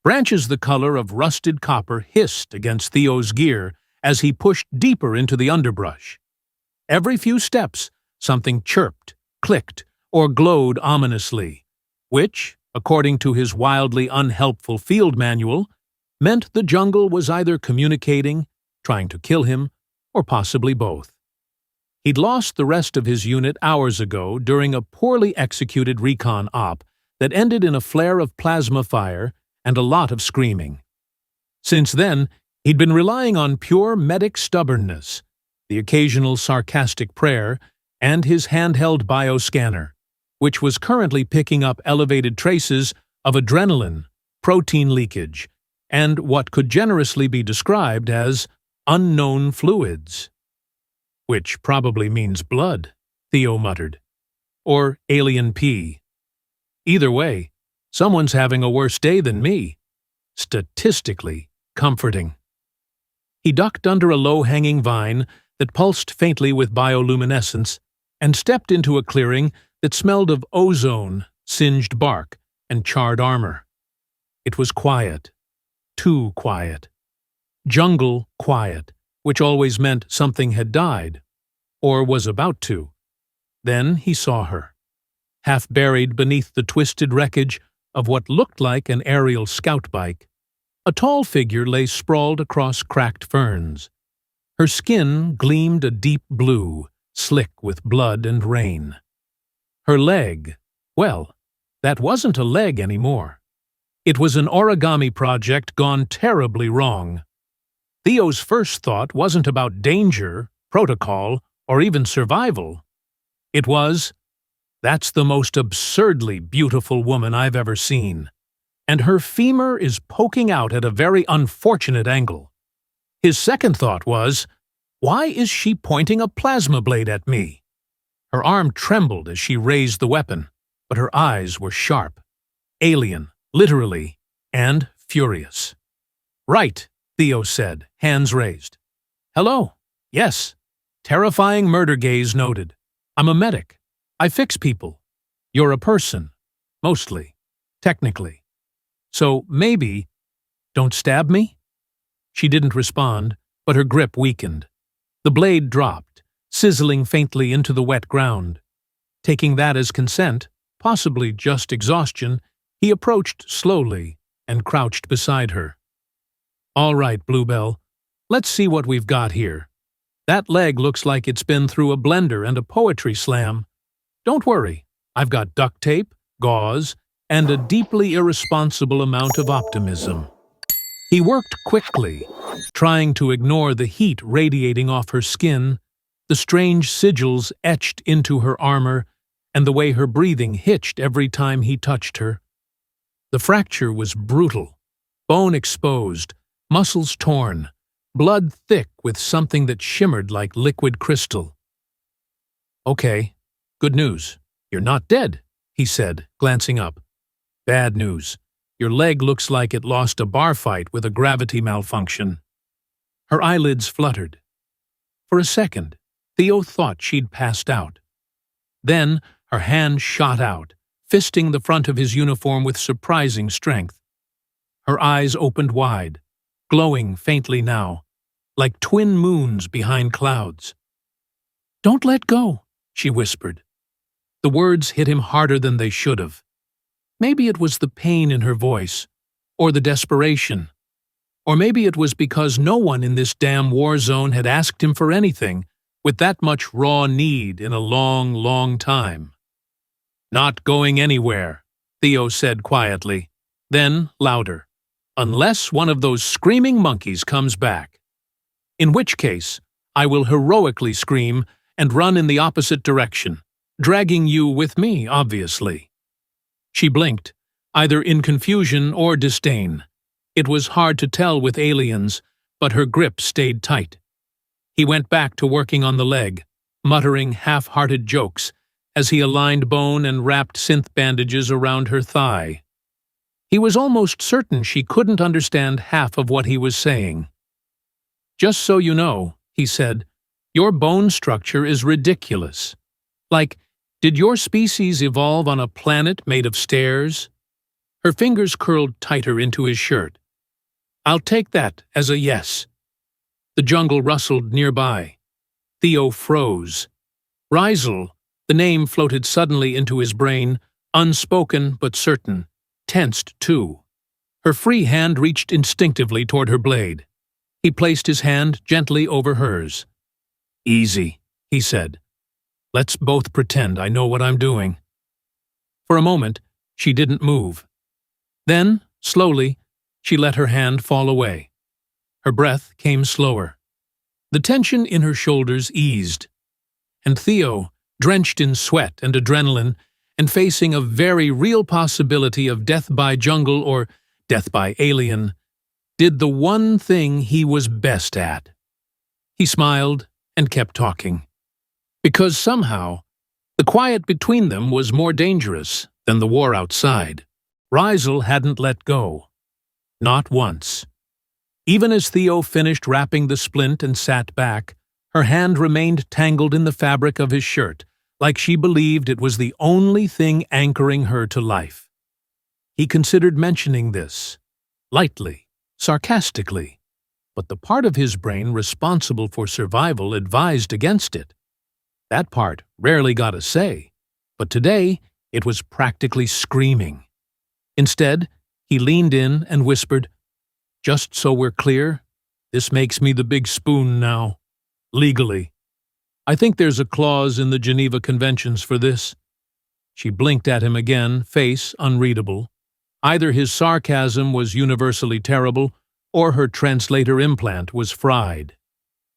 Branches the color of rusted copper hissed against Theo's gear as he pushed deeper into the underbrush. Every few steps, something chirped, clicked, or glowed ominously, which, according to his wildly unhelpful field manual, meant the jungle was either communicating, trying to kill him, or possibly both. He'd lost the rest of his unit hours ago during a poorly executed recon op that ended in a flare of plasma fire and a lot of screaming. Since then, he'd been relying on pure medic stubbornness, the occasional sarcastic prayer, and his handheld bioscanner, which was currently picking up elevated traces of adrenaline, protein leakage, and what could generously be described as unknown fluids. Which probably means blood, Theo muttered. Or alien pee. Either way, someone's having a worse day than me. Statistically comforting. He ducked under a low-hanging vine that pulsed faintly with bioluminescence and stepped into a clearing that smelled of ozone, singed bark, and charred armor. It was quiet. Too quiet. Jungle quiet, which always meant something had died, or was about to. Then he saw her, half buried beneath the twisted wreckage of what looked like an aerial scout bike. A tall figure lay sprawled across cracked ferns. Her skin gleamed a deep blue, slick with blood and rain. Her leg, well, that wasn't a leg anymore. It was an origami project gone terribly wrong. Theo's first thought wasn't about danger, protocol, or even survival. It was, "That's the most absurdly beautiful woman I've ever seen, and her femur is poking out at a very unfortunate angle." His second thought was, "Why is she pointing a plasma blade at me?" Her arm trembled as she raised the weapon, but her eyes were sharp, alien, literally, and furious. "Right," Theo said, hands raised. "Hello. Yes." Terrifying murder gaze noted. "I'm a medic. I fix people. You're a person. Mostly. Technically. So maybe, don't stab me?" She didn't respond, but her grip weakened. The blade dropped, sizzling faintly into the wet ground. Taking that as consent, possibly just exhaustion, he approached slowly and crouched beside her. "All right, Bluebell. Let's see what we've got here. That leg looks like it's been through a blender and a poetry slam. Don't worry, I've got duct tape, gauze, and a deeply irresponsible amount of optimism." He worked quickly, trying to ignore the heat radiating off her skin, the strange sigils etched into her armor, and the way her breathing hitched every time he touched her. The fracture was brutal, bone exposed, muscles torn, blood thick with something that shimmered like liquid crystal. "Okay, good news. You're not dead," he said, glancing up. "Bad news. Your leg looks like it lost a bar fight with a gravity malfunction." Her eyelids fluttered. For a second, Theo thought she'd passed out. Then her hand shot out, fisting the front of his uniform with surprising strength. Her eyes opened wide, glowing faintly now, like twin moons behind clouds. "Don't let go," she whispered. The words hit him harder than they should have. Maybe it was the pain in her voice, or the desperation. Or maybe it was because no one in this damn war zone had asked him for anything with that much raw need in a long, long time. "Not going anywhere," Theo said quietly, then louder. "Unless one of those screaming monkeys comes back. In which case, I will heroically scream and run in the opposite direction, dragging you with me, obviously." She blinked, either in confusion or disdain. It was hard to tell with aliens, but her grip stayed tight. He went back to working on the leg, muttering half-hearted jokes as he aligned bone and wrapped synth bandages around her thigh. He was almost certain she couldn't understand half of what he was saying. "Just so you know," he said, "your bone structure is ridiculous. Like, did your species evolve on a planet made of stairs?" Her fingers curled tighter into his shirt. "I'll take that as a yes." The jungle rustled nearby. Theo froze. Rizel, the name floated suddenly into his brain, unspoken but certain, tensed too. Her free hand reached instinctively toward her blade. He placed his hand gently over hers. "Easy," he said. "Let's both pretend I know what I'm doing." For a moment, she didn't move. Then, slowly, she let her hand fall away. Her breath came slower. The tension in her shoulders eased. And Theo, drenched in sweat and adrenaline, and facing a very real possibility of death by jungle or death by alien, did the one thing he was best at. He smiled and kept talking. Because somehow, the quiet between them was more dangerous than the war outside. Rizel hadn't let go. Not once. Even as Theo finished wrapping the splint and sat back, her hand remained tangled in the fabric of his shirt, like she believed it was the only thing anchoring her to life. He considered mentioning this, lightly, sarcastically, but the part of his brain responsible for survival advised against it. That part rarely got a say, but today it was practically screaming. Instead, he leaned in and whispered, "Just so we're clear, this makes me the big spoon now. Legally. I think there's a clause in the Geneva Conventions for this." She blinked at him again, face unreadable. Either his sarcasm was universally terrible, or her translator implant was fried.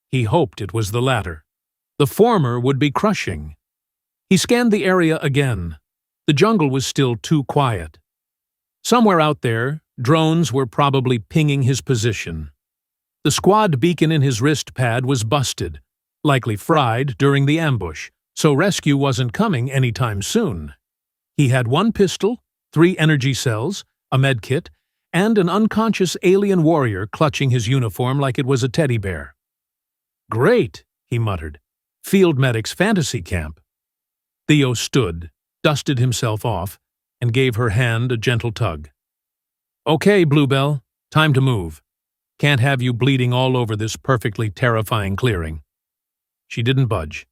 He hoped it was the latter. The former would be crushing. He scanned the area again. The jungle was still too quiet. Somewhere out there, drones were probably pinging his position. The squad beacon in his wrist pad was busted, likely fried during the ambush, so rescue wasn't coming anytime soon. He had 1 pistol, 3 energy cells, a medkit, and an unconscious alien warrior clutching his uniform like it was a teddy bear. "Great," he muttered. "Field medic's fantasy camp." Theo stood, dusted himself off, and gave her hand a gentle tug. "Okay, Bluebell, time to move. Can't have you bleeding all over this perfectly terrifying clearing." She didn't budge.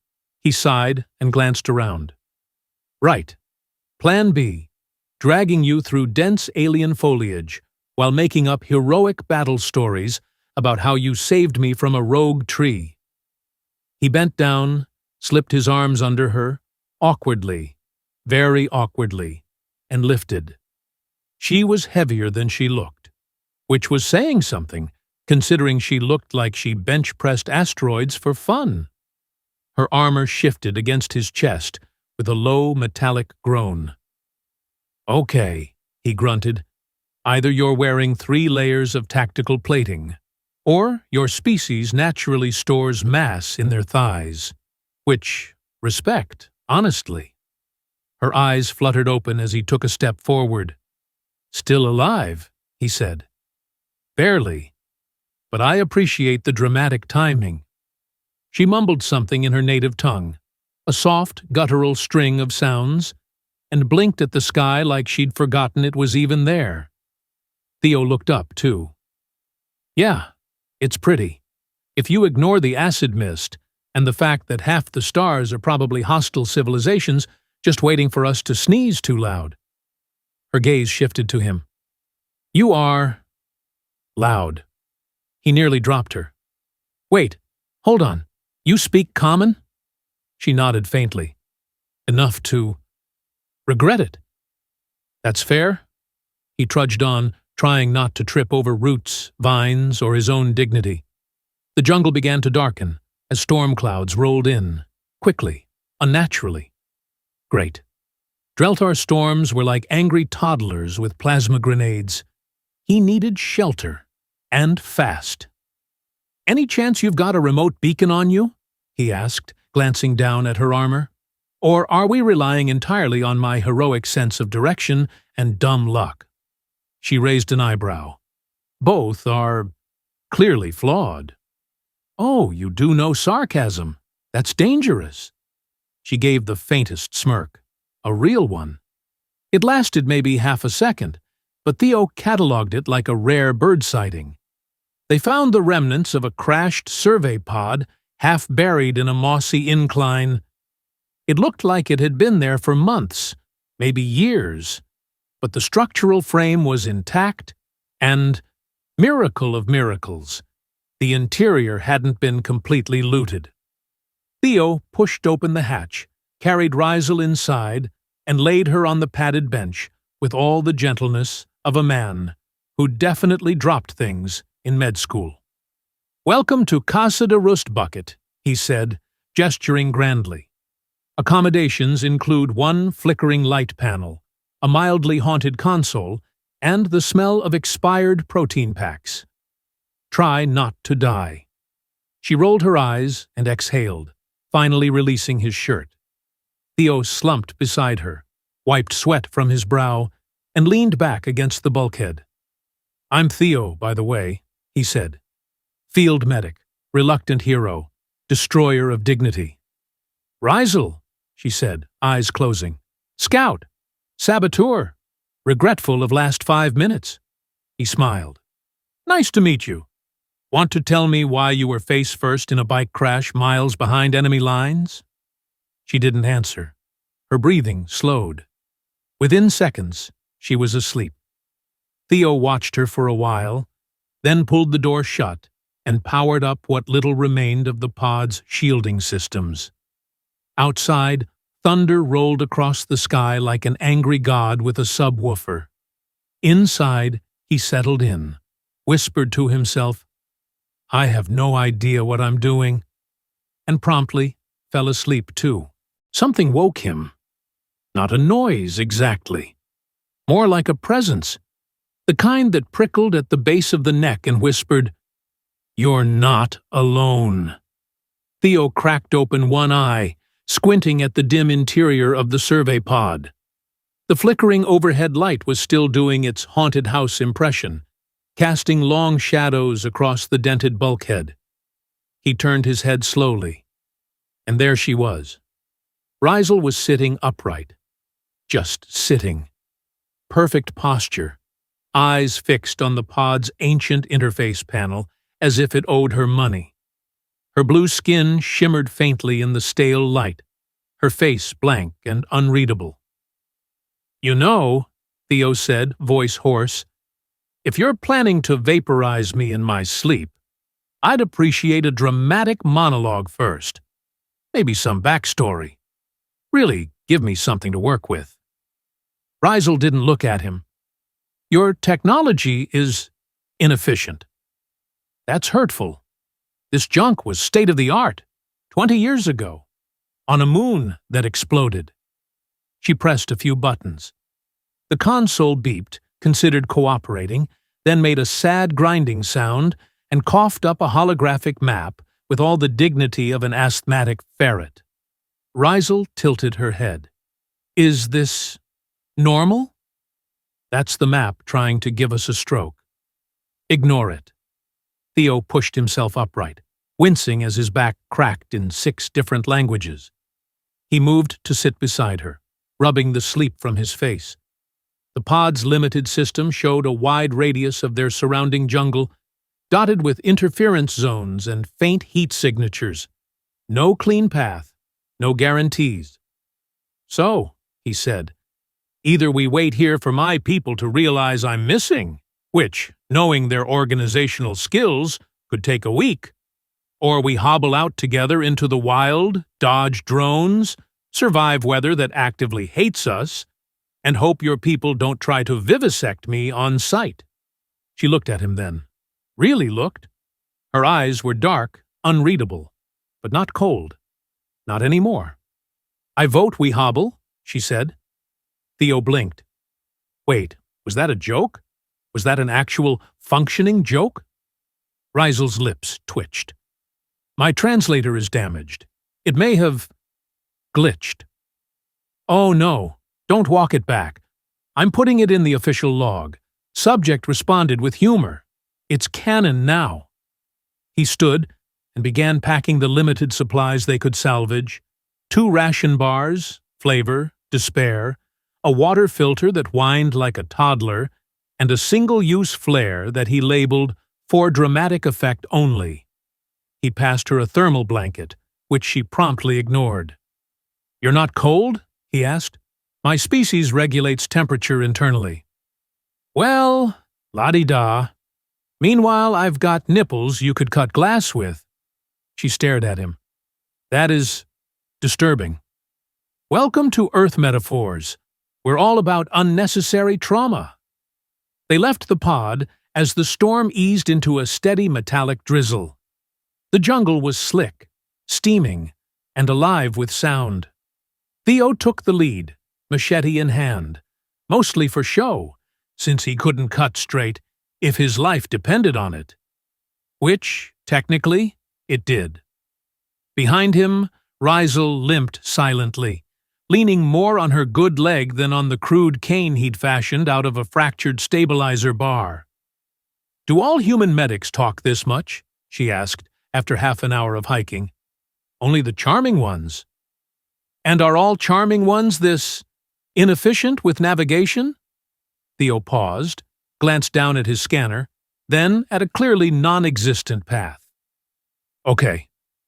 He sighed and glanced around. "Right. Plan B. Dragging you through dense alien foliage while making up heroic battle stories about how you saved me from a rogue tree." He bent down, slipped his arms under her, awkwardly, very awkwardly, and lifted. She was heavier than she looked, which was saying something, considering she looked like she bench-pressed asteroids for fun. Her armor shifted against his chest with a low metallic groan. "Okay," he grunted. "Either you're wearing 3 layers of tactical plating, or your species naturally stores mass in their thighs. Which, respect, honestly." Her eyes fluttered open as he took a step forward. "Still alive," he said. "Barely. But I appreciate the dramatic timing." She mumbled something in her native tongue, a soft, guttural string of sounds, and blinked at the sky like she'd forgotten it was even there. Theo looked up, too. "Yeah, it's pretty. If you ignore the acid mist and the fact that half the stars are probably hostile civilizations just waiting for us to sneeze too loud." Her gaze shifted to him. "You are loud." He nearly dropped her. "Wait, hold on. You speak common?" She nodded faintly. "Enough to regret it." "That's fair." He trudged on, trying not to trip over roots, vines, or his own dignity. The jungle began to darken as storm clouds rolled in, quickly, unnaturally. Great. Drelthar storms were like angry toddlers with plasma grenades. He needed shelter, and fast. "Any chance you've got a remote beacon on you?" he asked, glancing down at her armor. "Or are we relying entirely on my heroic sense of direction and dumb luck?" She raised an eyebrow. "Both are clearly flawed." "Oh, you do know sarcasm. That's dangerous." She gave the faintest smirk. A real one. It lasted maybe half a second, but Theo catalogued it like a rare bird sighting. They found the remnants of a crashed survey pod half buried in a mossy incline. It looked like it had been there for months, maybe years, but the structural frame was intact and, miracle of miracles, the interior hadn't been completely looted. Theo pushed open the hatch, carried Rizel inside, and laid her on the padded bench with all the gentleness of a man who definitely dropped things in med school. "Welcome to Casa de Rustbucket," he said, gesturing grandly. Accommodations include one flickering light panel, a mildly haunted console, and the smell of expired protein packs. Try not to die. She rolled her eyes and exhaled, finally releasing his shirt. Theo slumped beside her, wiped sweat from his brow, and leaned back against the bulkhead. "I'm Theo, by the way," he said. "Field medic, reluctant hero, destroyer of dignity." "Rizel," she said, eyes closing. "Scout, saboteur, regretful of last 5 minutes." He smiled. "Nice to meet you. Want to tell me why you were face first in a bike crash miles behind enemy lines?" She didn't answer. Her breathing slowed. Within seconds, she was asleep. Theo watched her for a while, then pulled the door shut and powered up what little remained of the pod's shielding systems. Outside, thunder rolled across the sky like an angry god with a subwoofer. Inside, he settled in, whispered to himself, "I have no idea what I'm doing," and promptly fell asleep too. Something woke him. Not a noise, exactly. More like a presence, the kind that prickled at the base of the neck and whispered, "You're not alone." Theo cracked open one eye, squinting at the dim interior of the survey pod. The flickering overhead light was still doing its haunted house impression, casting long shadows across the dented bulkhead. He turned his head slowly, and there she was. Rizel was sitting upright. Just sitting. Perfect posture, eyes fixed on the pod's ancient interface panel as if it owed her money. Her blue skin shimmered faintly in the stale light, her face blank and unreadable. "You know," Theo said, voice hoarse, "if you're planning to vaporize me in my sleep, I'd appreciate a dramatic monologue first. Maybe some backstory. Really give me something to work with." Rizel didn't look at him. "Your technology is inefficient. That's hurtful. This junk was state-of-the-art, 20 years ago, on a moon that exploded." She pressed a few buttons. The console beeped, considered cooperating, then made a sad grinding sound and coughed up a holographic map with all the dignity of an asthmatic ferret. Rizel tilted her head. "Is this normal?" "That's the map trying to give us a stroke. Ignore it." Theo pushed himself upright, wincing as his back cracked in 6 different languages. He moved to sit beside her, rubbing the sleep from his face. The pod's limited system showed a wide radius of their surrounding jungle, dotted with interference zones and faint heat signatures. No clean path, no guarantees. "So," he said, "either we wait here for my people to realize I'm missing, which, knowing their organizational skills, could take a week, or we hobble out together into the wild, dodge drones, survive weather that actively hates us, and hope your people don't try to vivisect me on sight." She looked at him then. Really looked. Her eyes were dark, unreadable, but not cold. Not anymore. "I vote we hobble," she said. Theo blinked. Wait, was that a joke? Was that an actual, functioning joke? Rizel's lips twitched. "My translator is damaged. It may have glitched." "Oh no, don't walk it back. I'm putting it in the official log. Subject responded with humor. It's canon now." He stood and began packing the limited supplies they could salvage: 2 ration bars, flavor, despair, a water filter that whined like a toddler, and a single-use flare that he labeled "for dramatic effect only." He passed her a thermal blanket, which she promptly ignored. "You're not cold?" he asked. "My species regulates temperature internally." "Well, la-di-da. Meanwhile, I've got nipples you could cut glass with." She stared at him. "That is disturbing." "Welcome to Earth Metaphors. We're all about unnecessary trauma." They left the pod as the storm eased into a steady metallic drizzle. The jungle was slick, steaming, and alive with sound. Theo took the lead, machete in hand, mostly for show, since he couldn't cut straight if his life depended on it. Which, technically, it did. Behind him, Rizel limped silently, leaning more on her good leg than on the crude cane he'd fashioned out of a fractured stabilizer bar. "Do all human medics talk this much?" she asked, after half an hour of hiking. "Only the charming ones." "And are all charming ones this inefficient with navigation?" Theo paused, glanced down at his scanner, then at a clearly non-existent path. "Okay,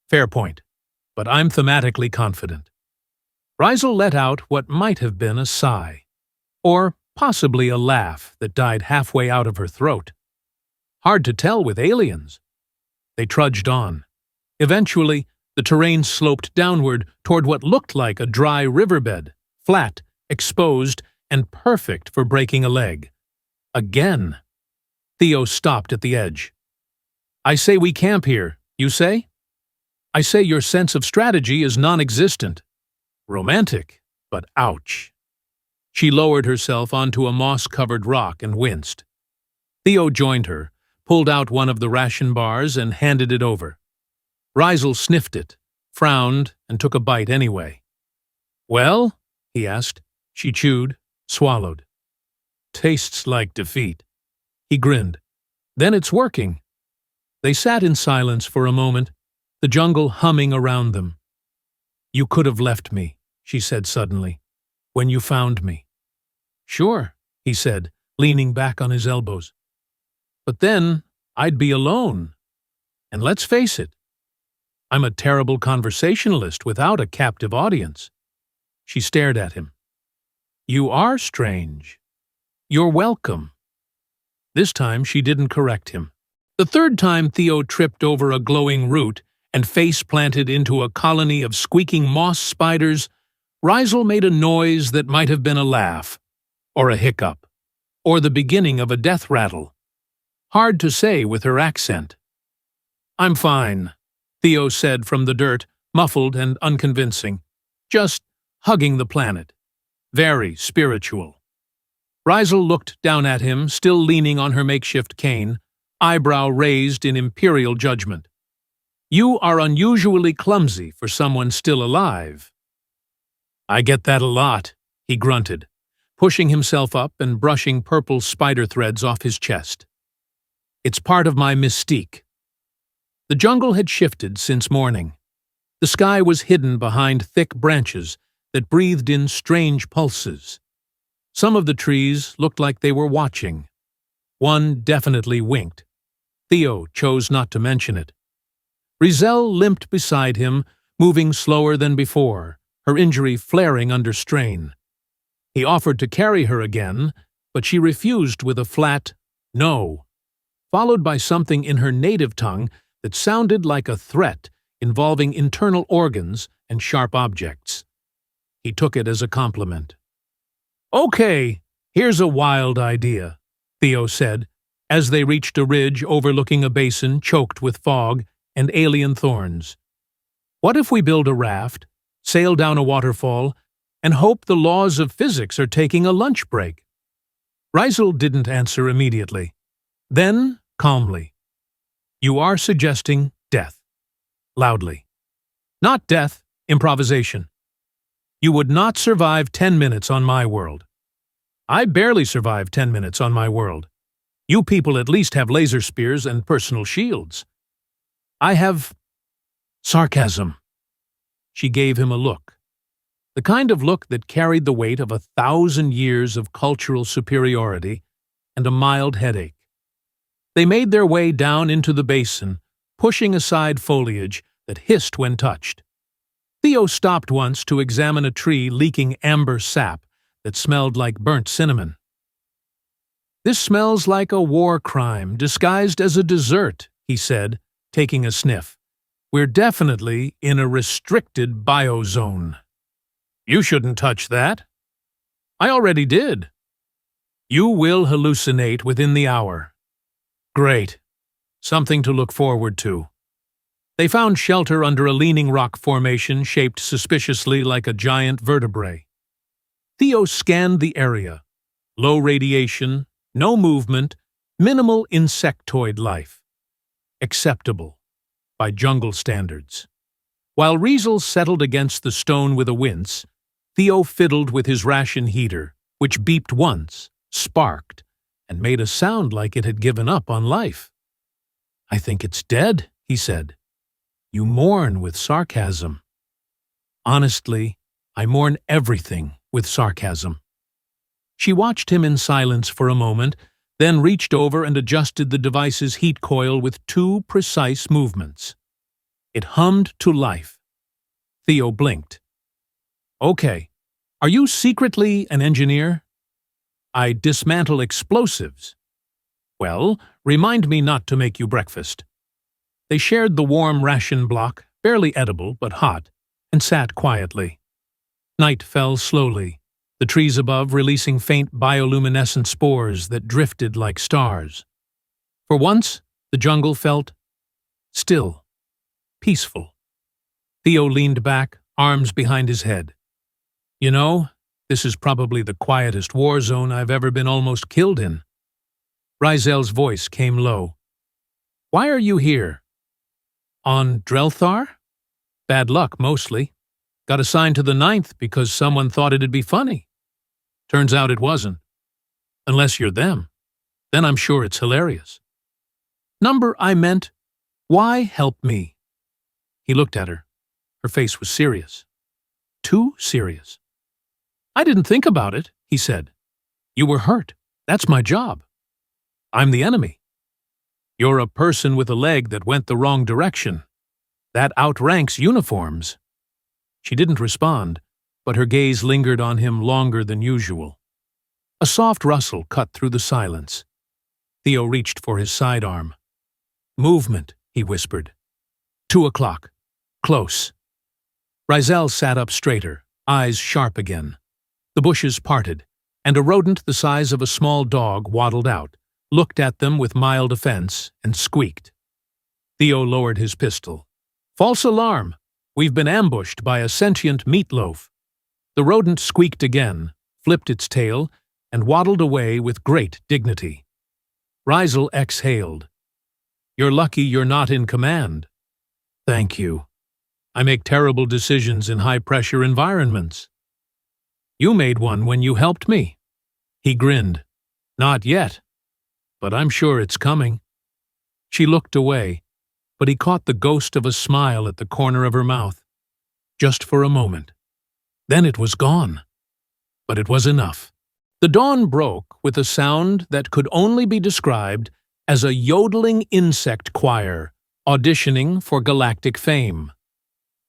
fair point, but I'm thematically confident." Rizel let out what might have been a sigh, or possibly a laugh that died halfway out of her throat. Hard to tell with aliens. They trudged on. Eventually, the terrain sloped downward toward what looked like a dry riverbed, flat, exposed, and perfect for breaking a leg. Again. Theo stopped at the edge. "I say we camp here, you say?" "I say your sense of strategy is non-existent." Romantic, but ouch. She lowered herself onto a moss-covered rock and winced. Theo joined her, pulled out one of the ration bars and handed it over. Rizel sniffed it, frowned, and took a bite anyway. "Well?" he asked. She chewed, swallowed. "Tastes like defeat." He grinned. "Then it's working." They sat in silence for a moment, the jungle humming around them. "You could have left me," she said suddenly, "when you found me." "Sure," he said, leaning back on his elbows. "But then I'd be alone. And let's face it, I'm a terrible conversationalist without a captive audience." She stared at him. "You are strange. You're welcome." This time she didn't correct him. The third time Theo tripped over a glowing root and face-planted into a colony of squeaking moss spiders, Rizel made a noise that might have been a laugh, or a hiccup, or the beginning of a death rattle. Hard to say with her accent. "I'm fine," Theo said from the dirt, muffled and unconvincing. "Just hugging the planet. Very spiritual." Rizel looked down at him, still leaning on her makeshift cane, eyebrow raised in imperial judgment. "You are unusually clumsy for someone still alive." "I get that a lot," he grunted, pushing himself up and brushing purple spider threads off his chest. "It's part of my mystique." The jungle had shifted since morning. The sky was hidden behind thick branches that breathed in strange pulses. Some of the trees looked like they were watching. One definitely winked. Theo chose not to mention it. Rizel limped beside him, moving slower than before, her injury flaring under strain. He offered to carry her again, but she refused with a flat "no," followed by something in her native tongue that sounded like a threat involving internal organs and sharp objects. He took it as a compliment. "Okay, here's a wild idea," Theo said, as they reached a ridge overlooking a basin choked with fog and alien thorns. "What if we build a raft, sail down a waterfall, and hope the laws of physics are taking a lunch break?" Rizel didn't answer immediately. Then, calmly, "You are suggesting death." Loudly. "Not death, improvisation. You would not survive 10 minutes on my world. I barely survived 10 minutes on my world. You people at least have laser spears and personal shields. I have sarcasm." She gave him a look. The kind of look that carried the weight of 1,000 years of cultural superiority and a mild headache. They made their way down into the basin, pushing aside foliage that hissed when touched. Theo stopped once to examine a tree leaking amber sap that smelled like burnt cinnamon. "This smells like a war crime disguised as a dessert," he said, taking a sniff. "We're definitely in a restricted biozone." "You shouldn't touch that." "I already did." "You will hallucinate within the hour." "Great. Something to look forward to." They found shelter under a leaning rock formation shaped suspiciously like a giant vertebrae. Theo scanned the area. Low radiation, no movement, minimal insectoid life. Acceptable, by jungle standards. While Riesel settled against the stone with a wince, Theo fiddled with his ration heater, which beeped once, sparked, and made a sound like it had given up on life. "I think it's dead," he said. "You mourn with sarcasm." "Honestly, I mourn everything with sarcasm." She watched him in silence for a moment, then reached over and adjusted the device's heat coil with 2 precise movements. It hummed to life. Theo blinked. "Okay, are you secretly an engineer?" "I dismantle explosives." "Well, remind me not to make you breakfast." They shared the warm ration block, barely edible but hot, and sat quietly. Night fell slowly, the trees above releasing faint bioluminescent spores that drifted like stars. For once, the jungle felt still, peaceful. Theo leaned back, arms behind his head. "You know, this is probably the quietest war zone I've ever been almost killed in." Riesel's voice came low. "Why are you here?" "On Drelthar? Bad luck, mostly. Got assigned to the 9th because someone thought it'd be funny. Turns out it wasn't. Unless you're them. Then I'm sure it's hilarious." "Number I meant, why help me?" He looked at her. Her face was serious. Too serious. "I didn't think about it," he said. "You were hurt. That's my job. I'm the enemy. You're a person with a leg that went the wrong direction. That outranks uniforms." She didn't respond, but her gaze lingered on him longer than usual. A soft rustle cut through the silence. Theo reached for his sidearm. "Movement," he whispered. 2 o'clock. Close. Riesel sat up straighter, eyes sharp again. The bushes parted, and a rodent the size of a small dog waddled out, looked at them with mild offense, and squeaked. Theo lowered his pistol. "False alarm! We've been ambushed by a sentient meatloaf." The rodent squeaked again, flipped its tail, and waddled away with great dignity. Riesel exhaled. "You're lucky you're not in command." "Thank you. I make terrible decisions in high-pressure environments." "You made one when you helped me." He grinned. "Not yet. But I'm sure it's coming." She looked away, but he caught the ghost of a smile at the corner of her mouth. Just for a moment. Then it was gone. But it was enough. The dawn broke with a sound that could only be described as a yodeling insect choir auditioning for galactic fame.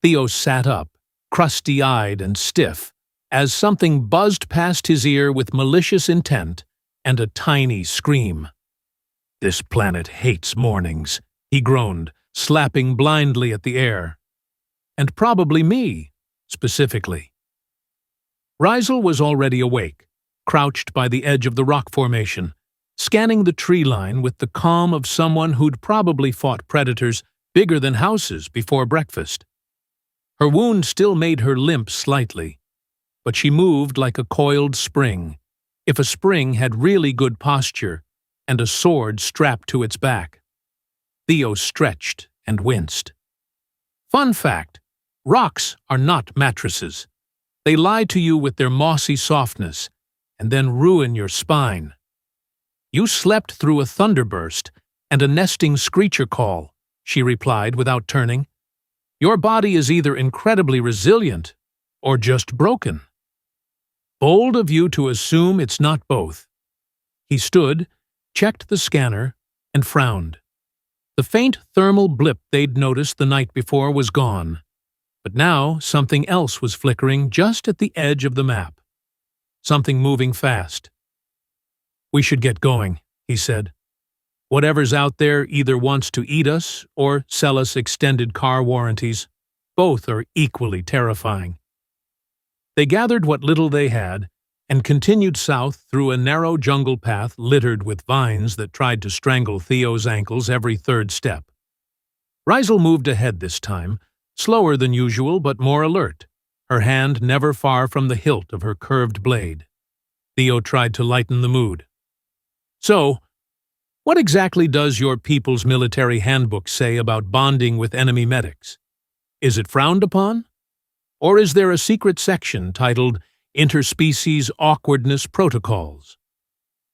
Theo sat up, crusty-eyed and stiff, as something buzzed past his ear with malicious intent and a tiny scream. "This planet hates mornings," he groaned, slapping blindly at the air. "And probably me, specifically." Riesel was already awake, crouched by the edge of the rock formation, scanning the tree line with the calm of someone who'd probably fought predators bigger than houses before breakfast. Her wound still made her limp slightly, but she moved like a coiled spring, if a spring had really good posture and a sword strapped to its back. Theo stretched and winced. Fun fact, rocks are not mattresses. They lie to you with their mossy softness and then ruin your spine. "You slept through a thunderburst and a nesting screecher call," she replied without turning. "Your body is either incredibly resilient or just broken." "Bold of you to assume it's not both." He stood, checked the scanner, and frowned. The faint thermal blip they'd noticed the night before was gone, but now something else was flickering just at the edge of the map. Something moving fast. "We should get going," he said. "Whatever's out there either wants to eat us or sell us extended car warranties. Both are equally terrifying." They gathered what little they had and continued south through a narrow jungle path littered with vines that tried to strangle Theo's ankles every third step. Rizel moved ahead this time, slower than usual but more alert, her hand never far from the hilt of her curved blade. Theo tried to lighten the mood. "So, what exactly does your people's military handbook say about bonding with enemy medics? Is it frowned upon? Or is there a secret section titled Interspecies Awkwardness Protocols?"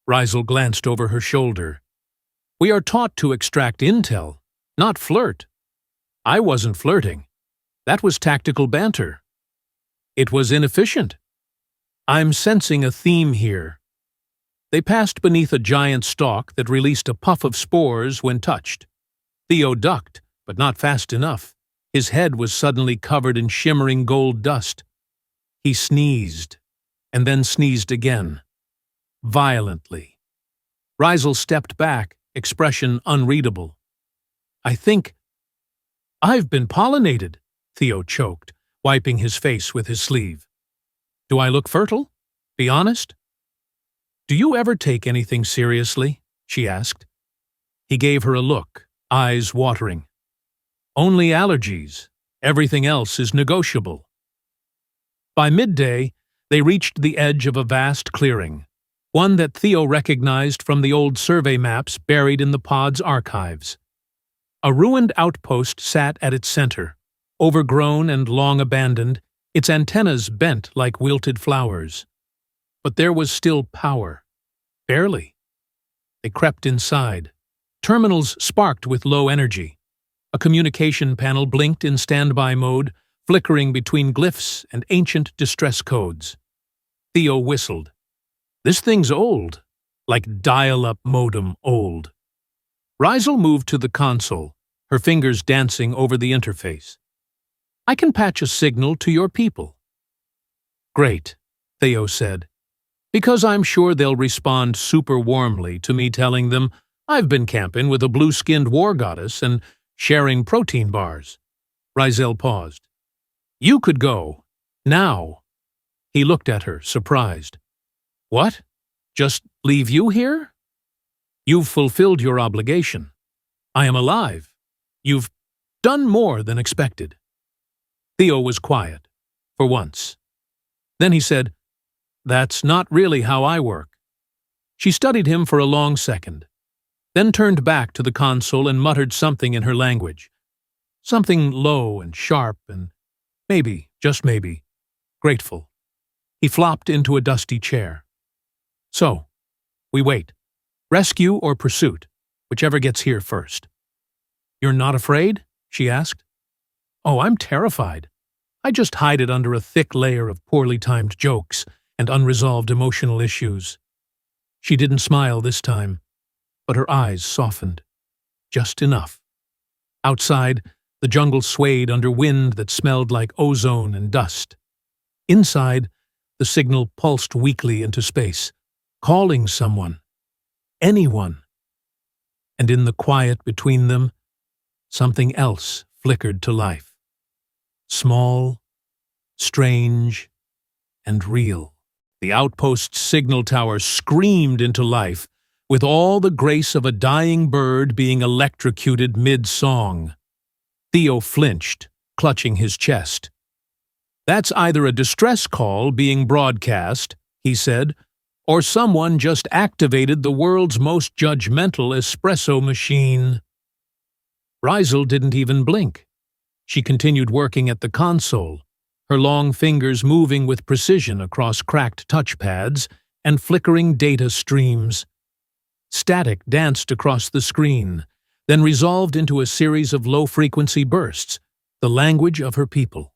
Rizel glanced over her shoulder. "We are taught to extract intel, not flirt." "I wasn't flirting. That was tactical banter." "It was inefficient." "I'm sensing a theme here." They passed beneath a giant stalk that released a puff of spores when touched. Theo ducked, but not fast enough. His head was suddenly covered in shimmering gold dust. He sneezed, and then sneezed again. Violently. Rizel stepped back, expression unreadable. "I think I've been pollinated," Theo choked, wiping his face with his sleeve. "Do I look fertile? Be honest." "Do you ever take anything seriously?" she asked. He gave her a look, eyes watering. "Only allergies. Everything else is negotiable." By midday, they reached the edge of a vast clearing, one that Theo recognized from the old survey maps buried in the pod's archives. A ruined outpost sat at its center, overgrown and long abandoned, its antennas bent like wilted flowers. But there was still power. Barely. They crept inside. Terminals sparked with low energy. A communication panel blinked in standby mode, flickering between glyphs and ancient distress codes. Theo whistled. "This thing's old. Like dial-up modem old." Rizel moved to the console, her fingers dancing over the interface. "I can patch a signal to your people." "Great," Theo said, "because I'm sure they'll respond super warmly to me telling them I've been camping with a blue-skinned war goddess and sharing protein bars." Rizel paused. "You could go. Now." He looked at her, surprised. "What? Just leave you here?" "You've fulfilled your obligation. I am alive. You've done more than expected." Theo was quiet, for once. Then he said, "That's not really how I work." She studied him for a long second, then turned back to the console and muttered something in her language. Something low and sharp and maybe, just maybe, grateful. He flopped into a dusty chair. "So, we wait. Rescue or pursuit, whichever gets here first." "You're not afraid?" she asked. "Oh, I'm terrified. I just hide it under a thick layer of poorly timed jokes and unresolved emotional issues." She didn't smile this time, but her eyes softened. Just enough. Outside, the jungle swayed under wind that smelled like ozone and dust. Inside, the signal pulsed weakly into space, calling someone. Anyone. And in the quiet between them, something else flickered to life. Small, strange, and real. The outpost's signal tower screamed into life, with all the grace of a dying bird being electrocuted mid-song. Theo flinched, clutching his chest. "That's either a distress call being broadcast," he said, "or someone just activated the world's most judgmental espresso machine." Rizel didn't even blink. She continued working at the console, her long fingers moving with precision across cracked touchpads and flickering data streams. Static danced across the screen, then resolved into a series of low-frequency bursts, the language of her people.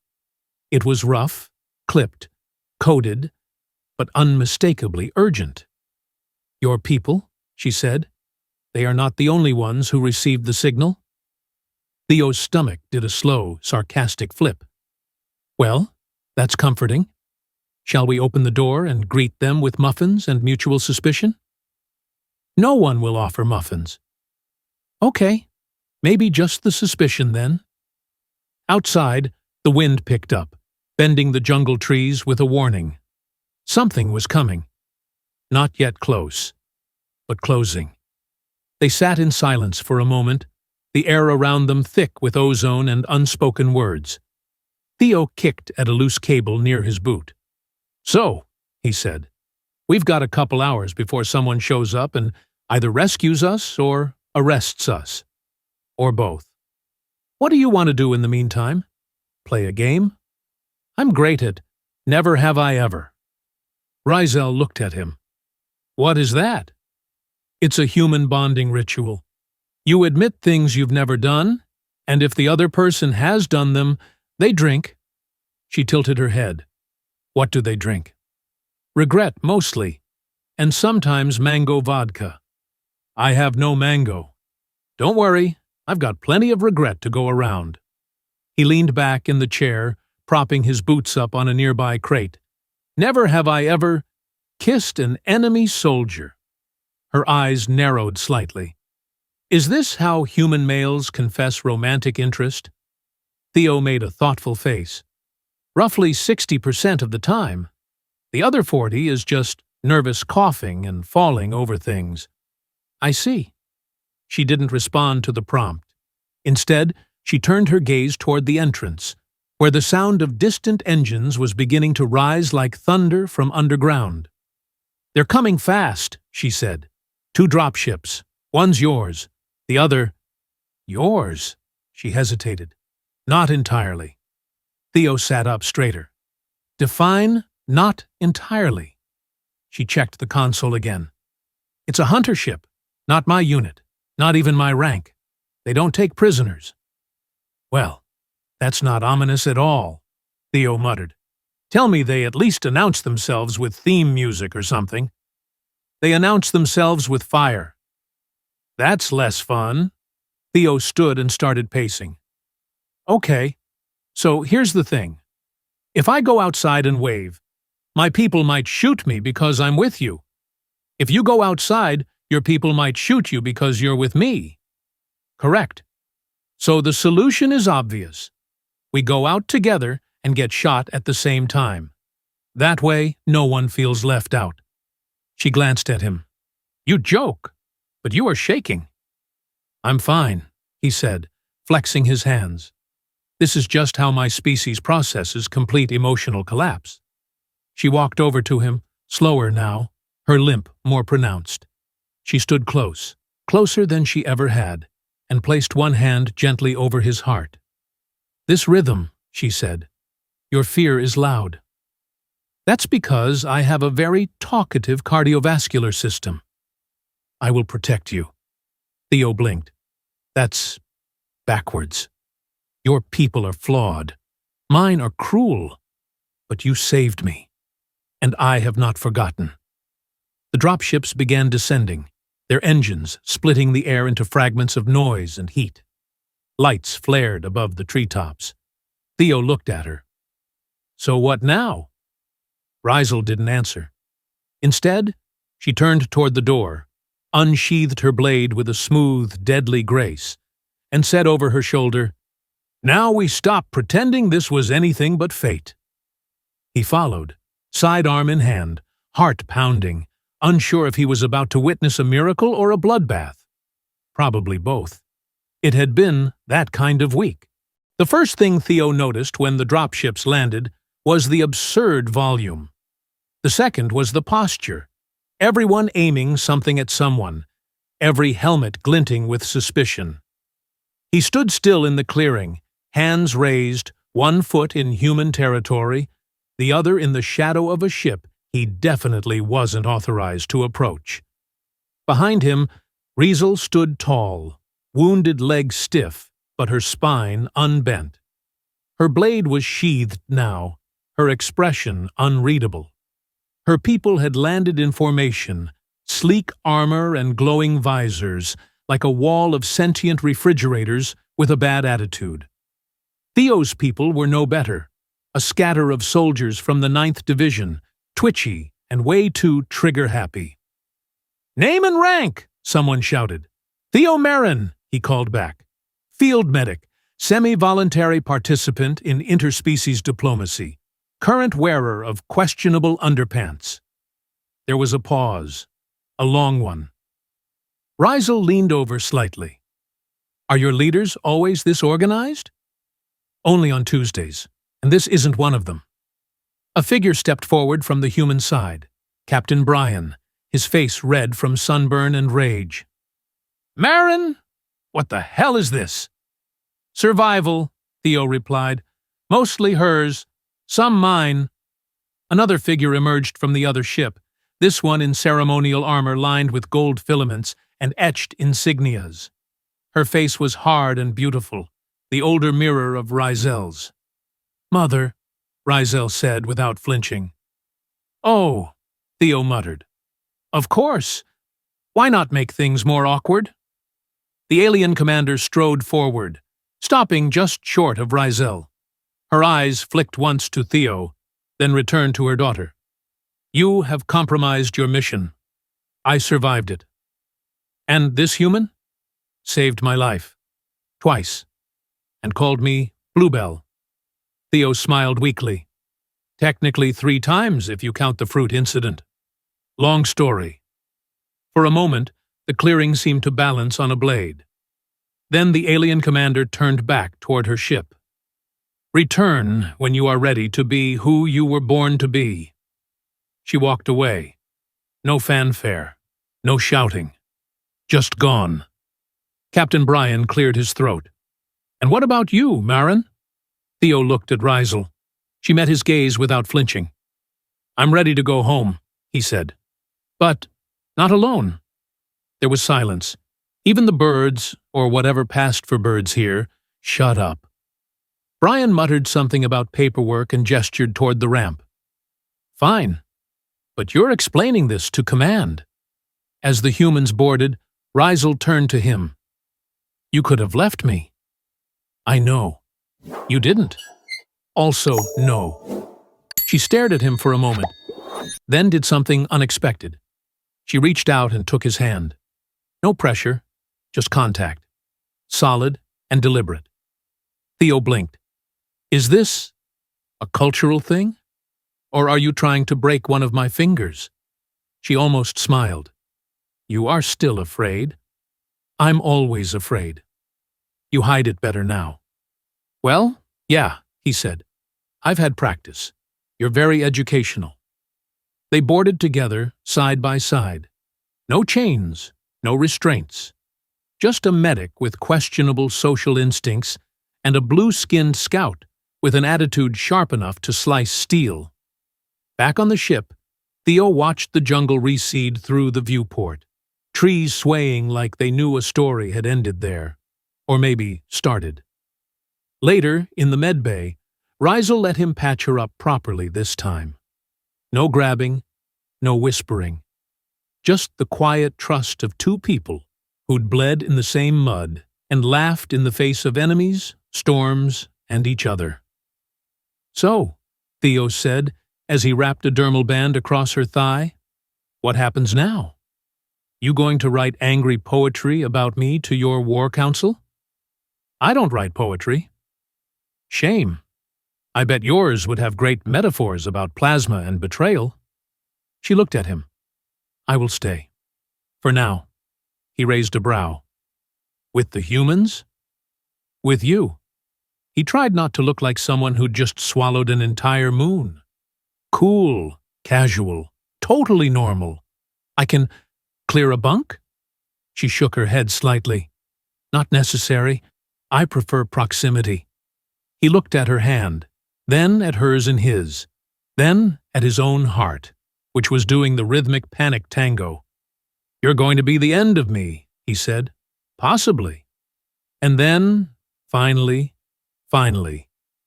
It was rough, clipped, coded, but unmistakably urgent. "Your people?" she said. They are not the only ones who received the signal. Theo's stomach did a slow, sarcastic flip. Well, that's comforting. Shall we open the door and greet them with muffins and mutual suspicion? No one will offer muffins. Okay, maybe just the suspicion then. Outside, the wind picked up, bending the jungle trees with a warning. Something was coming. Not yet close, but closing. They sat in silence for a moment, the air around them thick with ozone and unspoken words. Theo kicked at a loose cable near his boot. So, he said, we've got a couple hours before someone shows up and either rescues us or arrests us. Or both. What do you want to do in the meantime? Play a game? I'm great at never have I ever. Rizel looked at him. What is that? It's a human bonding ritual. You admit things you've never done, and if the other person has done them, they drink. She tilted her head. What do they drink? Regret, mostly, and sometimes mango vodka. I have no mango. Don't worry, I've got plenty of regret to go around. He leaned back in the chair, propping his boots up on a nearby crate. Never have I ever kissed an enemy soldier. Her eyes narrowed slightly. Is this how human males confess romantic interest? Theo made a thoughtful face. Roughly 60% of the time. The other 40 is just nervous coughing and falling over things. I see. She didn't respond to the prompt. Instead, she turned her gaze toward the entrance, where the sound of distant engines was beginning to rise like thunder from underground. They're coming fast, she said. 2 dropships. One's yours. The other… Yours? She hesitated. Not entirely. Theo sat up straighter. Define not entirely. She checked the console again. It's a hunter ship, not my unit, not even my rank. They don't take prisoners. Well, that's not ominous at all, Theo muttered. Tell me they at least announce themselves with theme music or something. They announce themselves with fire. That's less fun. Theo stood and started pacing. Okay, so here's the thing. If I go outside and wave, my people might shoot me because I'm with you. If you go outside, your people might shoot you because you're with me. Correct. So the solution is obvious. We go out together and get shot at the same time. That way, no one feels left out. She glanced at him. You joke, but you are shaking. I'm fine, he said, flexing his hands. This is just how my species processes complete emotional collapse. She walked over to him, slower now, her limp more pronounced. She stood close, closer than she ever had, and placed one hand gently over his heart. This rhythm, she said. Your fear is loud. That's because I have a very talkative cardiovascular system. I will protect you. Theo blinked. That's backwards. Your people are flawed. Mine are cruel. But you saved me. And I have not forgotten. The dropships began descending, their engines splitting the air into fragments of noise and heat. Lights flared above the treetops. Theo looked at her. So what now? Rizel didn't answer. Instead, she turned toward the door, unsheathed her blade with a smooth, deadly grace, and said over her shoulder, Now we stop pretending this was anything but fate. He followed, sidearm in hand, heart pounding, unsure if he was about to witness a miracle or a bloodbath. Probably both. It had been that kind of week. The first thing Theo noticed when the dropships landed was the absurd volume. The second was the posture, everyone aiming something at someone, every helmet glinting with suspicion. He stood still in the clearing, hands raised, one foot in human territory, the other in the shadow of a ship he definitely wasn't authorized to approach. Behind him, Rizel stood tall, wounded leg stiff, but her spine unbent. Her blade was sheathed now, her expression unreadable. Her people had landed in formation, sleek armor and glowing visors, like a wall of sentient refrigerators with a bad attitude. Theo's people were no better, a scatter of soldiers from the 9th Division, twitchy and way too trigger-happy. "Name and rank!" someone shouted. "Theo Marin," he called back. "Field medic, semi-voluntary participant in interspecies diplomacy, current wearer of questionable underpants." There was a pause, a long one. Rizel leaned over slightly. "Are your leaders always this organized?" "Only on Tuesdays, and this isn't one of them." A figure stepped forward from the human side, Captain Brian, his face red from sunburn and rage. "Marin, what the hell is this?" "Survival," Theo replied. "Mostly hers, some mine." Another figure emerged from the other ship, this one in ceremonial armor lined with gold filaments and etched insignias. Her face was hard and beautiful, the older mirror of Rizel's. "Mother," Rizel said without flinching. "Oh," Theo muttered. "Of course. Why not make things more awkward?" The alien commander strode forward, stopping just short of Rizel. Her eyes flicked once to Theo, then returned to her daughter. "You have compromised your mission. I survived it. And this human? Saved my life. Twice. And called me Bluebell." Theo smiled weakly. "Technically 3 times if you count the fruit incident. Long story." For a moment, the clearing seemed to balance on a blade. Then the alien commander turned back toward her ship. "Return when you are ready to be who you were born to be." She walked away. No fanfare, no shouting. Just gone. Captain Brian cleared his throat. "And what about you, Marin?" Theo looked at Rizel. She met his gaze without flinching. "I'm ready to go home," he said. "But not alone." There was silence. Even the birds, or whatever passed for birds here, shut up. Brian muttered something about paperwork and gestured toward the ramp. "Fine. But you're explaining this to command." As the humans boarded, Rizel turned to him. "You could have left me." "I know. You didn't." "Also, no." She stared at him for a moment, then did something unexpected. She reached out and took his hand. No pressure, just contact. Solid and deliberate. Theo blinked. "Is this a cultural thing? Or are you trying to break one of my fingers?" She almost smiled. "You are still afraid." "I'm always afraid." "You hide it better now." "Well, yeah," he said. "I've had practice. You're very educational." They boarded together, side by side. No chains, no restraints. Just a medic with questionable social instincts and a blue-skinned scout with an attitude sharp enough to slice steel. Back on the ship, Theo watched the jungle recede through the viewport, trees swaying like they knew a story had ended there, or maybe started. Later, in the medbay, Rizel let him patch her up properly this time. No grabbing, no whispering. Just the quiet trust of 2 people who'd bled in the same mud and laughed in the face of enemies, storms, and each other. "So," Theo said, as he wrapped a dermal band across her thigh, "what happens now? You going to write angry poetry about me to your war council?" "I don't write poetry." "Shame. I bet yours would have great metaphors about plasma and betrayal." She looked at him. "I will stay. For now." He raised a brow. "With the humans?" "With you." He tried not to look like someone who'd just swallowed an entire moon. "Cool, casual, totally normal. I can clear a bunk?" She shook her head slightly. "Not necessary. I prefer proximity." He looked at her hand, then at hers and his, then at his own heart, which was doing the rhythmic panic tango. "You're going to be the end of me," he said. "Possibly." And then, finally,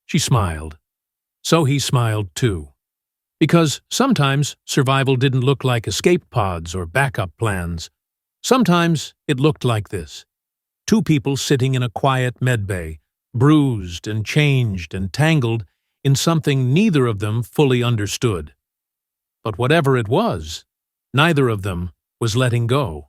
she smiled. So he smiled too. Because sometimes survival didn't look like escape pods or backup plans. Sometimes it looked like this. Two people sitting in a quiet medbay, bruised and changed and tangled in something neither of them fully understood. But whatever it was, neither of them was letting go.